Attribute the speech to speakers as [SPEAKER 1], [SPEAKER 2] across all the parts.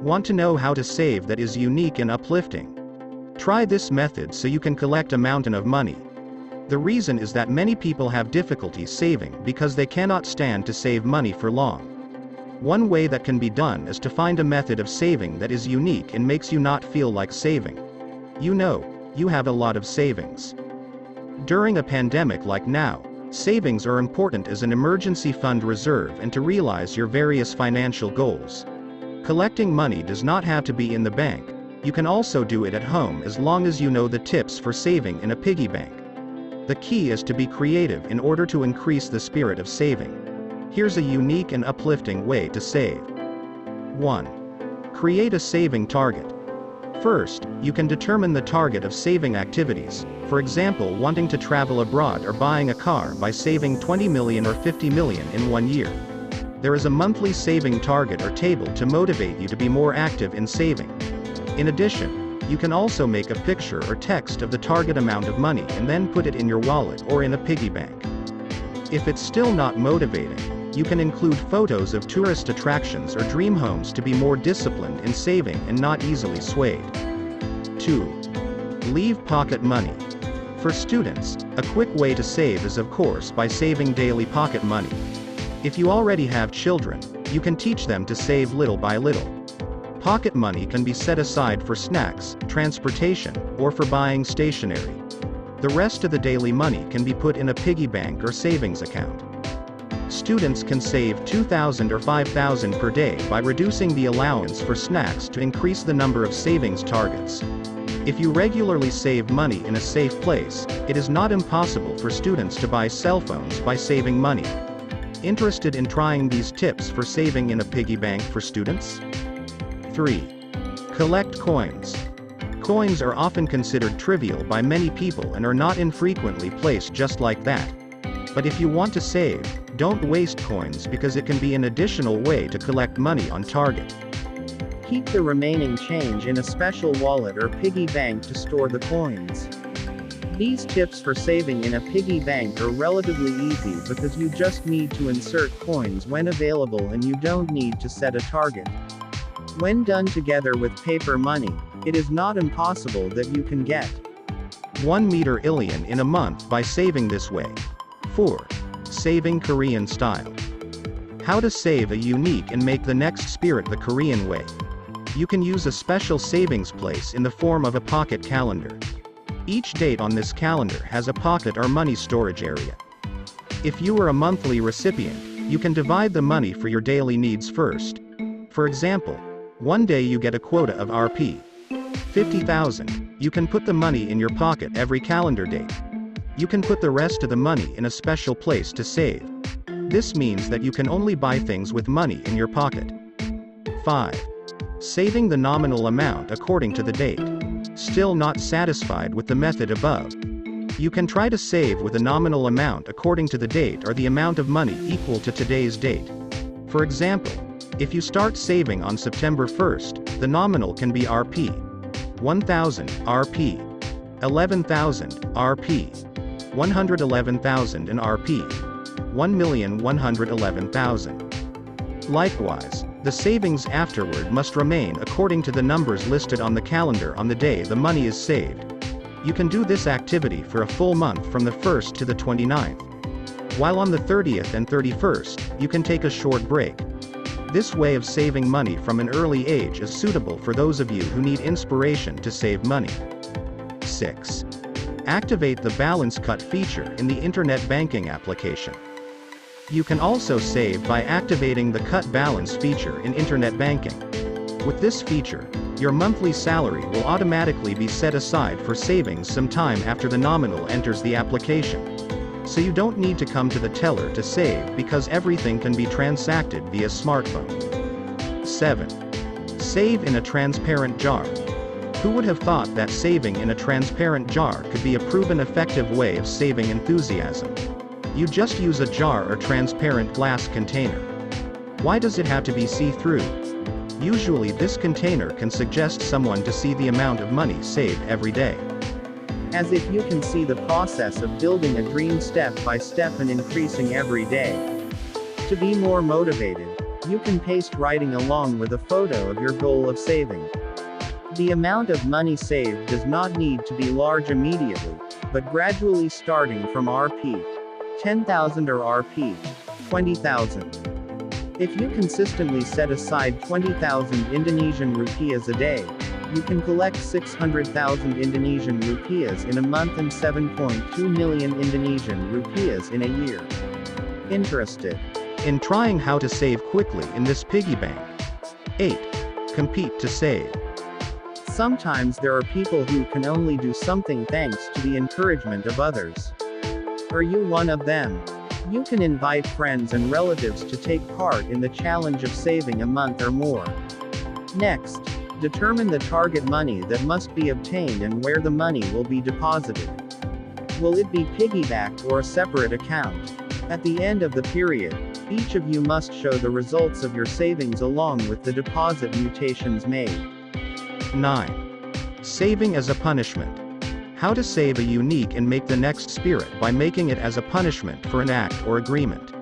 [SPEAKER 1] Want to know how to save that is unique and uplifting? Try this method so you can collect a mountain of money. The reason is that many people have difficulty saving because they cannot stand to save money for long. One way that can be done is to find a method of saving that is unique and makes you not feel like saving. You know, you have a lot of savings. During a pandemic like now, savings are important as an emergency fund reserve and to realize your various financial goals. Collecting money does not have to be in the bank. You can also do it at home as long as you know the tips for saving in a piggy bank. The key is to be creative in order to increase the spirit of saving. Here's a unique and uplifting way to save. 1. Create a saving target. First, you can determine the target of saving activities, for example wanting to travel abroad or buying a car by saving 20 million or 50 million in 1 year. There is a monthly saving target or table to motivate you to be more active in saving. In addition, you can also make a picture or text of the target amount of money and then put it in your wallet or in a piggy bank. If it's still not motivating, you can include photos of tourist attractions or dream homes to be more disciplined in saving and not easily swayed. 2. Leave pocket money. For students, a quick way to save is of course by saving daily pocket money. If you already have children, you can teach them to save little by little. Pocket money can be set aside for snacks, transportation, or for buying stationery. The rest of the daily money can be put in a piggy bank or savings account. Students can save 2,000 or 5,000 per day by reducing the allowance for snacks to increase the number of savings targets. If you regularly save money in a safe place, it is not impossible for students to buy cell phones by saving money. Interested in trying these tips for saving in a piggy bank for students? 3. Collect coins. Coins are often considered trivial by many people and are not infrequently placed just like that. But if you want to save, don't waste coins because it can be an additional way to collect money on target. Keep the remaining change in a special wallet or piggy bank to store the coins. These tips for saving in a piggy bank are relatively easy because you just need to insert coins when available and you don't need to set a target. When done together with paper money, it is not impossible that you can get 1 million in a month by saving this way. 4. Saving Korean style. How to save a unique and make the next spirit the Korean way. You can use a special savings place in the form of a pocket calendar. Each date on this calendar has a pocket or money storage area. If you are a monthly recipient, you can divide the money for your daily needs first. For example, one day you get a quota of Rp. 50,000, you can put the money in your pocket every calendar date. You can put the rest of the money in a special place to save. This means that you can only buy things with money in your pocket. 5. Saving the nominal amount according to the date. Still not satisfied with the method above? You can try to save with a nominal amount according to the date or the amount of money equal to today's date. For example, if you start saving on September 1st, the nominal can be Rp. 1,000 Rp. 11,000 Rp. 111,000 and Rp. 1,111,000. Likewise, the savings afterward must remain according to the numbers listed on the calendar on the day the money is saved. You can do this activity for a full month from the 1st to the 29th. While on the 30th and 31st, you can take a short break. This way of saving money from an early age is suitable for those of you who need inspiration to save money. 6. Activate the balance cut feature in the internet banking application. You can also save by activating the cut balance feature in internet banking. With this feature, your monthly salary will automatically be set aside for savings sometime after the nominal enters the application. So you don't need to come to the teller to save because everything can be transacted via smartphone. 7. Save in a transparent jar. Who would have thought that saving in a transparent jar could be a proven effective way of saving enthusiasm? You just use a jar or transparent glass container. Why does it have to be see-through? Usually this container can suggest someone to see the amount of money saved every day. As if you can see the process of building a dream step by step and increasing every day. To be more motivated,
[SPEAKER 2] You can paste writing along with a photo of your goal of saving. The amount of money saved does not need to be large immediately, but gradually starting from Rp. 10,000 or Rp. 20,000. If you consistently set aside 20,000 Indonesian rupiahs a day, you can collect 600,000 Indonesian rupiahs in a month and 7.2 million Indonesian rupiahs in a year. Interested
[SPEAKER 1] in trying how to save quickly in this piggy bank? 8. Compete to save.
[SPEAKER 2] Sometimes there are people who can only do something thanks to the encouragement of others. Are you one of them? You can invite friends and relatives to take part in the challenge of saving a month or more. Next, determine the target money that must be obtained and where the money will be deposited. Will it be piggybacked or a separate account? At the end of the period, each of you must show the results of your savings along with the deposit mutations made.
[SPEAKER 1] 9. Saving as a punishment. How to save a unique and make the next spirit by making it as a punishment for an act or agreement.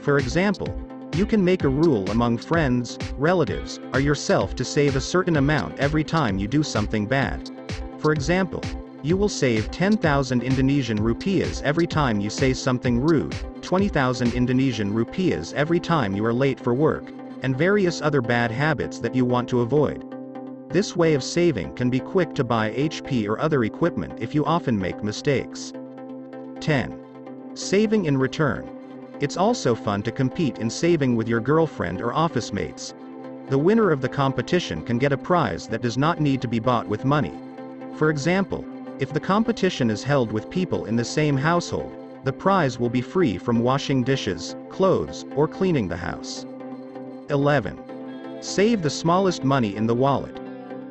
[SPEAKER 1] For example, you can make a rule among friends, relatives, or yourself to save a certain amount every time you do something bad. For example, you will save 10,000 Indonesian rupiahs every time you say something rude, 20,000 Indonesian rupiahs every time you are late for work, and various other bad habits that you want to avoid. This way of saving can be quick to buy HP or other equipment if you often make mistakes. 10. Saving in return. It's also fun to compete in saving with your girlfriend or office mates. The winner of the competition can get a prize that does not need to be bought with money. For example, if the competition is held with people in the same household, the prize will be free from washing dishes, clothes, or cleaning the house. 11. Save the smallest money in the wallet.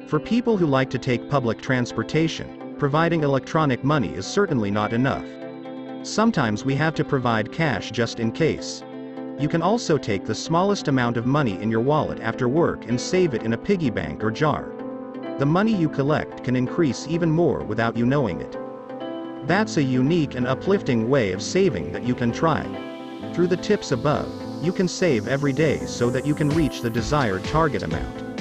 [SPEAKER 1] For people who like to take public transportation, providing electronic money is certainly not enough. Sometimes we have to provide cash just in case. You can also take the smallest amount of money in your wallet after work and save it in a piggy bank or jar. The money you collect can increase even more without you knowing it. That's a unique and uplifting way of saving that you can try. Through the tips above, you can save every day so that you can reach the desired target amount.